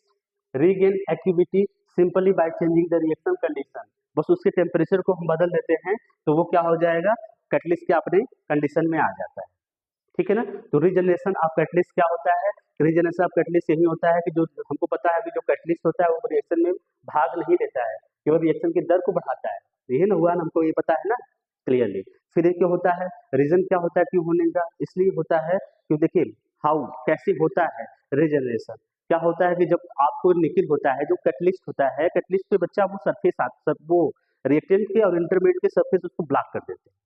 regain activity simply by changing the reaction condition, बस उसके टेम्परेचर को हम बदल देते हैं तो वो क्या हो जाएगा, कैटलिस्ट के अपने कंडीशन में आ जाता है। ठीक है ना। तो रीजनरेशन ऑफ कैटलिस्ट क्या होता है, रीजनरेशन ऑफ कैटलिस्ट यही होता है कि जो हमको पता है कि जो कैटलिस्ट होता है वो रिएक्शन में भाग नहीं लेता है, केवल रिएक्शन की दर को बढ़ाता है, यही ना हुआ ना, हमको ये पता है ना क्लियरली। फिर क्या होता है, रीजन क्या होता है क्यों होने का, इसलिए होता है क्यों, देखिए हाउ कैसे होता है रीजनरेशन, क्या होता है कि जब आपको निकिल होता है, जो कैटलिस्ट होता है, कैटलिस्ट पे बच्चा वो सरफेस वो रिएक्टेंट के और इंटरमीडिएट के सरफेस उसको ब्लॉक कर देते हैं,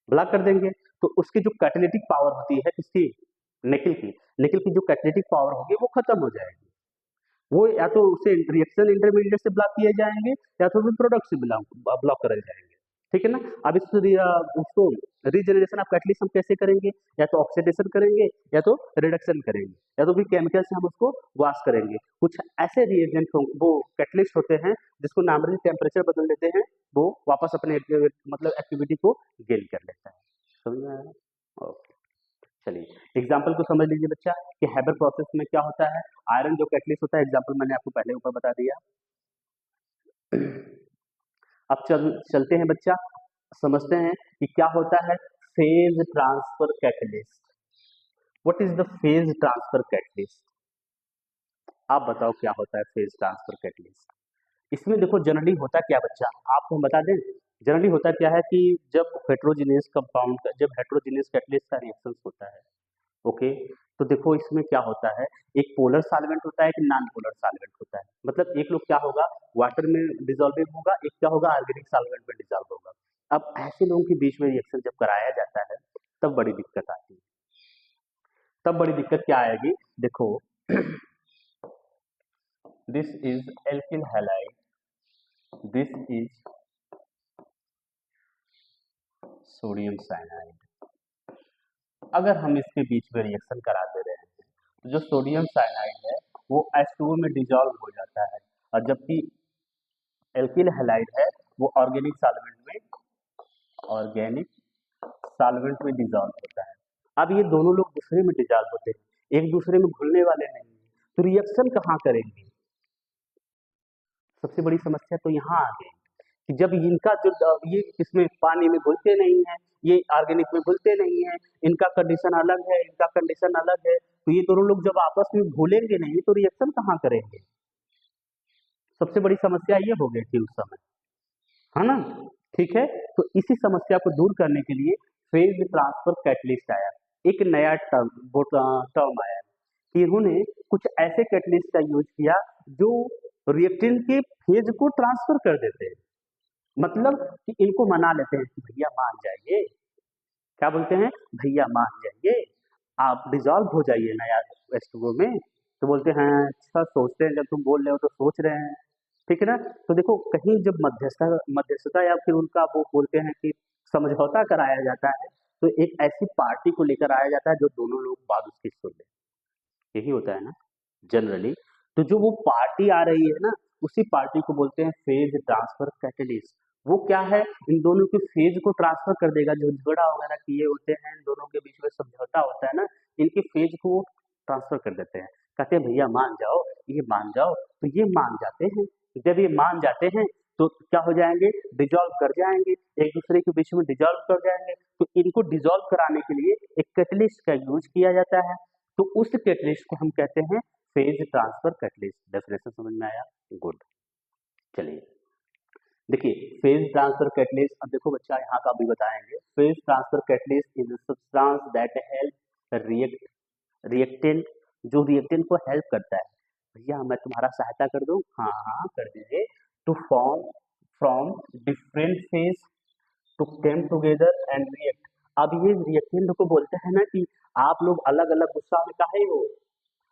ब्लॉक कर देंगे तो उसकी जो कैटालिटिक पावर होती है किसकी, निकिल की जो कैटालिटिक पावर होगी वो खत्म हो जाएगी, वो या तो उसे रिएक्शन इंटरमीडिएट से ब्लॉक किए जाएंगे या तो फिर प्रोडक्ट से ब्लॉक करे जाएंगे। ठीक है ना। अब उसको रीजनरेशन ऑफ कैटलिस्ट हम कैसे करेंगे, या तो ऑक्सीडेशन करेंगे या तो रिडक्शन करेंगे या तो फिर केमिकल से हम उसको वॉश करेंगे। कुछ ऐसे रिएजेंट वो कैटलिस्ट होते हैं जिसको नॉर्मली टेम्परेचर बदल देते हैं, वो वापस अपने मतलब एक्टिविटी को गेन कर लेता है। समझ में आया। ओके चलिए एग्जाम्पल को समझ लीजिए बच्चा कि हैबर प्रोसेस में क्या होता है, आयरन जो कैटलिस्ट होता है, एग्जाम्पल मैंने आपको पहले ऊपर बता दिया। अब चलते हैं बच्चा, समझते हैं कि क्या होता है phase transfer catalyst. What is the phase transfer catalyst, आप बताओ क्या होता है फेज ट्रांसफर कैटलिस्ट। इसमें देखो जनरली होता क्या बच्चा, आपको हम बता दें, जनरली होता क्या है कि जब हेट्रोजीनियस कंपाउंड का, जब हेट्रोजीनियस कैटलिस्ट का रिएक्शन होता है, ओके, तो देखो इसमें क्या होता है, एक पोलर सॉल्वेंट होता है, एक नॉन पोलर सॉल्वेंट होता है, मतलब एक लोग क्या होगा वाटर में डिजोल्विंग होगा, एक क्या होगा ऑर्गेनिक सॉल्वेंट में डिजोल्व होगा। अब ऐसे लोगों के बीच में रिएक्शन जब कराया जाता है तब बड़ी दिक्कत आती है, तब बड़ी दिक्कत क्या आएगी, देखो this is alkyl halide, this is sodium cyanide, अगर हम इसके बीच में रिएक्शन करा दे रहे हैं तो जो सोडियम साइनाइड है वो H2O में डिजोल्व हो जाता है, और जबकि एल्किल हैलाइड है वो ऑर्गेनिक सॉल्वेंट में डिजोल्व होता है। अब ये दोनों लोग दूसरे में डिजोल्व होते हैं, एक दूसरे में घुलने वाले नहीं है, तो रिएक्शन कहाँ करेंगे, सबसे बड़ी समस्या तो यहाँ आ गई कि जब इनका जो ये इसमें पानी में घुलते नहीं है, ये ऑर्गेनिक में घुलते नहीं है, इनका कंडीशन अलग है, इनका कंडीशन अलग है, तो ये दोनों लोग जब आपस में घुलेंगे नहीं तो रिएक्शन कहाँ करेंगे, सबसे बड़ी समस्या ये हो गई थी उस समय, है ना। ठीक है, तो इसी समस्या को दूर करने के लिए फेज ट्रांसफर कैटलिस्ट आया, एक नया टर्म आया कि इन्होंने कुछ ऐसे कैटलिस्ट का यूज किया जो रिएक्टेंट के फेज को ट्रांसफर कर देते हैं, मतलब कि इनको मना लेते हैं कि भैया मान जाइए, क्या बोलते हैं, भैया मान जाइए, आप डिजॉल्व हो जाइए ना यार H2O में, तो बोलते हैं अच्छा सोचते हैं, जब तुम बोल रहे हो तो सोच रहे हैं। ठीक है ना। तो देखो कहीं जब मध्यस्थता या फिर उनका वो बोलते हैं कि समझौता कराया जाता है, तो एक ऐसी पार्टी को लेकर आया जाता है जो दोनों लोग बात उसकी सुन ले, यही होता है ना जनरली। तो जो वो पार्टी आ रही है ना, उसी पार्टी को बोलते हैं फेज ट्रांसफर कैटलिस्ट। वो क्या है, इन दोनों के फेज को ट्रांसफर कर देगा, जो झगड़ा वगैरह किए होते हैं इन दोनों के बीच में समझौता होता है ना, इनके फेज को ट्रांसफर कर देते हैं, कहते हैं भैया मान जाओ, ये मान जाओ, तो ये मान जाते हैं, जब ये मान जाते हैं तो क्या हो जाएंगे, डिजोल्व कर जाएंगे, एक दूसरे के बीच में डिजोल्व कर जाएंगे, तो इनको डिजोल्व कराने के लिए एक कैटलिस्ट का यूज किया जाता है, तो उस कैटलिस्ट को हम कहते हैं फेज ट्रांसफर कैटलिस्ट। डेफिनेशन समझ में आया, गुड। चलिए देखिए फेज ट्रांसफर कैटलिस्ट, अब देखो बच्चा यहाँ का भी बताएंगे, phase transfer catalyst is substance that help reactant, जो रिएक्टेंट को हेल्प करता है, भैया मैं तुम्हारा सहायता कर दूं, हाँ हाँ कर दीजिए, to form from different phase to came together and react. अब ये रिएक्टेंट को बोलते हैं ना कि आप लोग अलग अलग गुस्सा में काहे हो,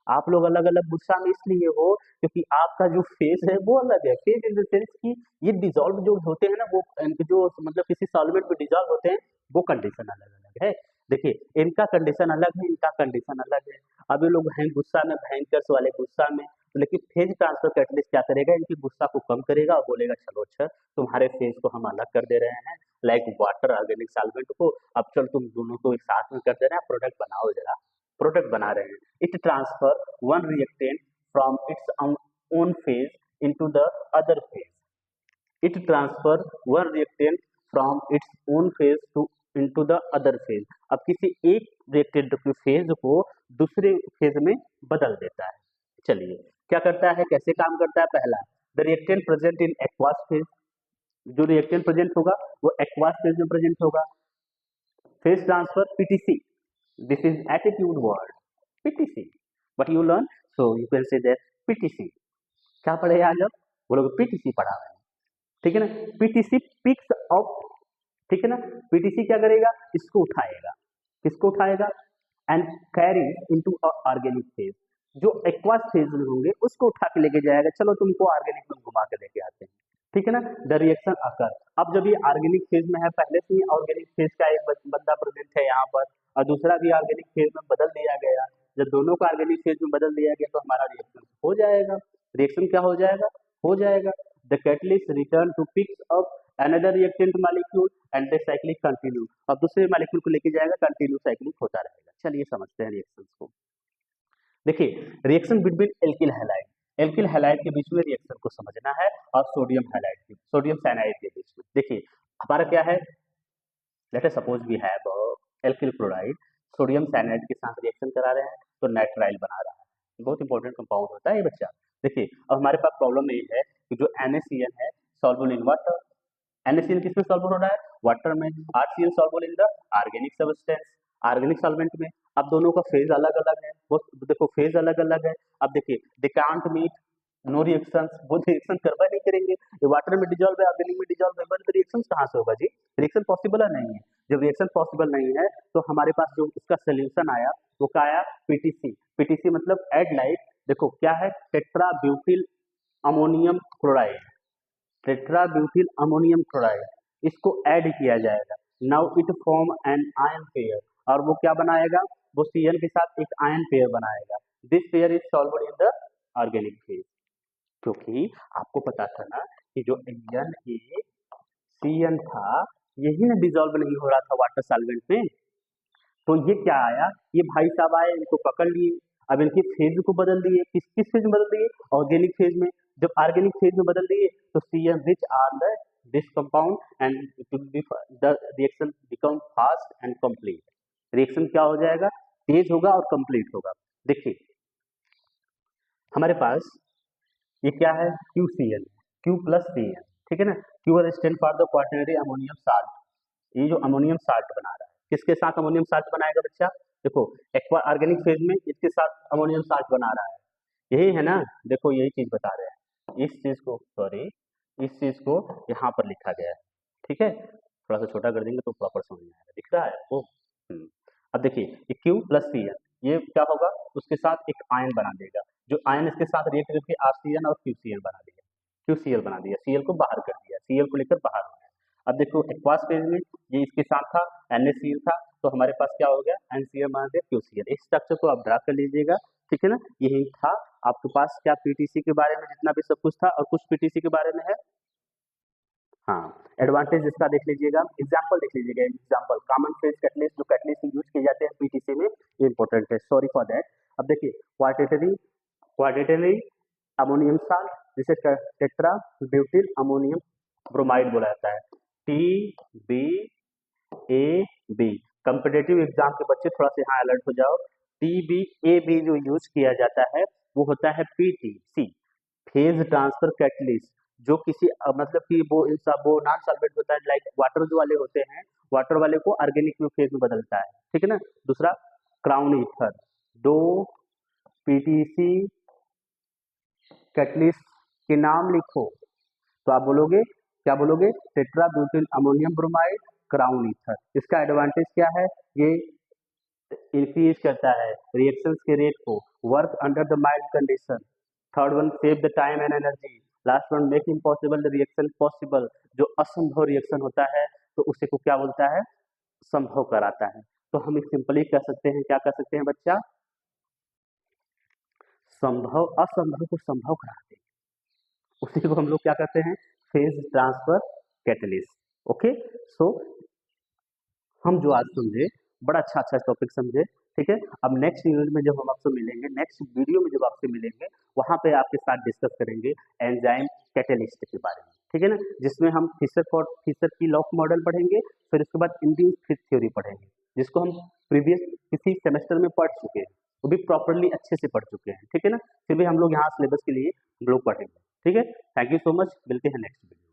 आप लोग अलग अलग गुस्सा में इसलिए हो क्योंकि आपका जो फेज है वो अलग है। फेज इन द सेंस कि ये डिजॉल्व जो होते हैं ना, वो इनके जो मतलब किसी सॉल्वेंट में डिजॉल्व होते हैं, वो कंडीशन अलग अलग है। देखिए इनका कंडीशन अलग है, इनका कंडीशन अलग है। अब ये लोग हैं गुस्सा में, भयंकर से वाले गुस्सा में, लेकिन फेज ट्रांसफर कैटलिस्ट क्या करेगा, इनकी गुस्सा को कम करेगा और बोलेगा चलो अच्छा तुम्हारे फेज को हम अलग कर दे रहे हैं, लाइक वाटर ऑर्गेनिक सॉल्वेंट को, अब चल तुम दोनों को एक साथ में कर दे रहे हैं, प्रोडक्ट बनाओ जरा, प्रोडक्ट बना रहे हैं। It transfer one reactant from its own phase into the other phase. It transfer one reactant from its own phase two into the other phase. अब किसी एक रिएक्टेंट के फेज को दूसरे फेज में बदल देता है। चलिए क्या करता है, कैसे काम करता है। पहला, the reactant present in aqueous phase, जो रिएक्टेंट प्रेजेंट होगा वो एक्वास फेज में प्रेजेंट होगा। Phase transfer PTC, this is attitude word PTC, but you learn, so you can say that PTC। क्या पढ़े आज आप, वो लोग PTC पढ़ा रहे हैं, ठीक है ना। PTC पिक्स अप, ठीक है ना। PTC क्या करेगा, इसको उठाएगा, किसको उठाएगा, and carry into organic phase, जो एक्वास फेज में होंगे उसको उठा के लेके जाएगा, चलो तुमको ऑर्गेनिक में घुमा के लेके आते हैं, ठीक है ना। द रिएक्शन अकर, अब जब ये ऑर्गेनिक फेज में है, पहले से ही ऑर्गेनिक फेज का एक बंदा प्रेजेंट है यहाँ पर और दूसरा भी ऑर्गेनिक फेज में बदल दिया गया, जब दोनों को ऑर्गेनिक फेज में बदल दिया गया तो हमारा रिएक्शन हो जाएगा। रिएक्शन क्या हो जाएगा, हो जाएगा। The catalyst return to picks up another reactant molecule and the cyclic continue, अब दूसरे मॉलिक्यूल को लेके जाएगा, कंटिन्यू साइक्लिक होता रहेगा। चलिए समझते हैं रिएक्शंस को। देखिए reaction between alkyl halide, alkyl halide के बीच में रिएक्शन को समझना है, और सोडियम हैलाइड के, सोडियम साइनाइड के बीच में। देखिए हमारा क्या है, let us suppose we have alkyl chloride, sodium cyanide के साथ रिएक्शन करा रहे हैं तो नाइट्राइल बना रहा है, बहुत इंपॉर्टेंट कंपाउंड होता है ये बच्चा। देखिए अब हमारे पास प्रॉब्लम ये है कि जो NaCN है सॉल्युबल इन वाटर, NaCN किसमें सॉल्युबल हो रहा है, वाटर में। RCN soluble in the organic substance, organic solvent में। अब दोनों का फेज अलग अलग है, वो देखो फेज अलग अलग है। अब देखिए they can't meet, no reactions, वो रिएक्शन करवा नहीं करेंगे, ये वाटर में डिजॉल्व है, ऑर्गेनिक में डिजॉल्व है, तो रिएक्शन कहाँ से होगा जी, रिएक्शन पॉसिबल है नहीं है। जब रिएक्शन पॉसिबल नहीं है तो हमारे पास जो इसका सोल्यूशन आया वो क्या आया, पीटीसी। पीटीसी मतलब एड लाइक, देखो क्या है, tetra butyl ammonium chloride, tetra butyl ammonium chloride, इसको ऐड किया जाएगा। Now it form an ion pair, और वो क्या बनाएगा, वो CN के साथ एक आयन पेयर बनाएगा। This pair is solved in the organic phase, क्योंकि आपको पता था ना कि जो NaCN था यही ना डिजॉल्व नहीं हो रहा था वाटर सॉल्वेंट में, तो ये क्या आया, ये भाई साहब आए, इनको पकड़ लिए, अब इनके फेज को बदल दिए, किस किस फेज में बदल दिए, ऑर्गेनिक फेज में। जब ऑर्गेनिक फेज में बदल दिए तो CN rich on the this compound and the reaction become fast and complete. Reaction क्या हो जाएगा, तेज होगा और कंप्लीट होगा। देखिए हमारे पास ये क्या है, QCN, Q प्लस CN, ठीक है ना। Q stand for the quaternary ammonium salt, ये जो अमोनियम साल्ट बना रहा है, किसके साथ अमोनियम साल्ट बनाएगा बच्चा, देखो एक्वा ऑर्गेनिक फेज में इसके साथ अमोनियम साल्ट बना रहा है, यही है ना। देखो यही चीज बता रहे हैं, इस चीज को सॉरी इस चीज को यहाँ पर लिखा गया है, ठीक है। थोड़ा सा छोटा कर देंगे तो प्रॉपर समझ में आएगा, दिख रहा है आपको। अब देखिए ये Q प्लस CN, ये क्या होगा, उसके साथ एक आयन बना देगा, जो आयन इसके साथ रिएक्ट करके RCN और QCN बना दिया, QCl बना दिया, Cl को बाहर कर दिया, Cl को लेकर बाहर हो गया। अब देखो एक्वास फेज में ये इसके साथ था, NaCl था, तो हमारे पास क्या हो गया, NCl बना दिया QCl। इस स्ट्रक्चर को आप ड्रा कर लीजिएगा, ठीक है ना। यही था आपके पास क्या पीटीसी के बारे में जितना भी सब कुछ था, और कुछ पीटीसी के बारे में है। हाँ एडवांटेज इसका देख लीजिएगा, एग्जाम्पल देख लीजिएगा, एग्जाम्पल कॉमन फेज कैटलिस्ट, जो कैटलिस्ट यूज किए जाते हैं पीटीसी में, ये इंपॉर्टेंट है, सॉरी फॉर दैट। अब देखिए क्वाड्रेटरी अमोनियम साल्ट, जिसे टेट्रा ब्यूटिल अमोनियम ब्रोमाइड बोला जाता है, TBAB। कंपिटेटिव एग्जाम के बच्चे थोड़ा सा यहाँ अलर्ट हो जाओ, TBAB जो यूज किया जाता है वो होता है PTC, फेज ट्रांसफर कैटलिस्ट, जो किसी मतलब कि वो वो नॉन सॉल्वेंट होता है, लाइक वाटर जो वाले होते हैं, वाटर वाले को ऑर्गेनिक में फेज में बदलता है, ठीक है ना। दूसरा क्राउन ईथर, दो पीटीसी कैटलिस्ट के नाम लिखो तो आप बोलोगे, क्या बोलोगे, tetra butyl ammonium bromide, crown ether. इसका एडवांटेज क्या है, ये इंक्रीज करता है रिएक्शंस के रेट को, work under the mild condition, third one save the time and energy, last one make impossible the reaction possible. जो असंभव रिएक्शन होता है तो उसे को क्या बोलता है, संभव कराता है। तो हम एक सिंपली कह सकते हैं, क्या कह सकते हैं बच्चा, संभव असंभव को संभव कराते हैं, उसी को हम लोग क्या कहते हैं, फेज ट्रांसफर कैटलिस्ट। ओके, सो हम जो आज समझे बड़ा अच्छा टॉपिक समझे, ठीक है। अब नेक्स्ट यूनिट में जब हम आपसे मिलेंगे, नेक्स्ट वीडियो में जब आपसे मिलेंगे, वहां पे आपके साथ डिस्कस करेंगे एंजाइम कैटलिस्ट के बारे में, ठीक है ना, जिसमें हम फिशर की लॉ मॉडल पढ़ेंगे, फिर उसके बाद इंड्यूस फिश थ्योरी पढ़ेंगे, जिसको हम प्रीवियस किसी सेमेस्टर में पढ़ चुके हैं, वो भी प्रॉपरली अच्छे से पढ़ चुके हैं, ठीक है ना। फिर भी हम लोग यहाँ सिलेबस के लिए हम लोग पढ़ेंगे, ठीक है। थैंक यू सो मच, मिलते हैं नेक्स्ट वीडियो।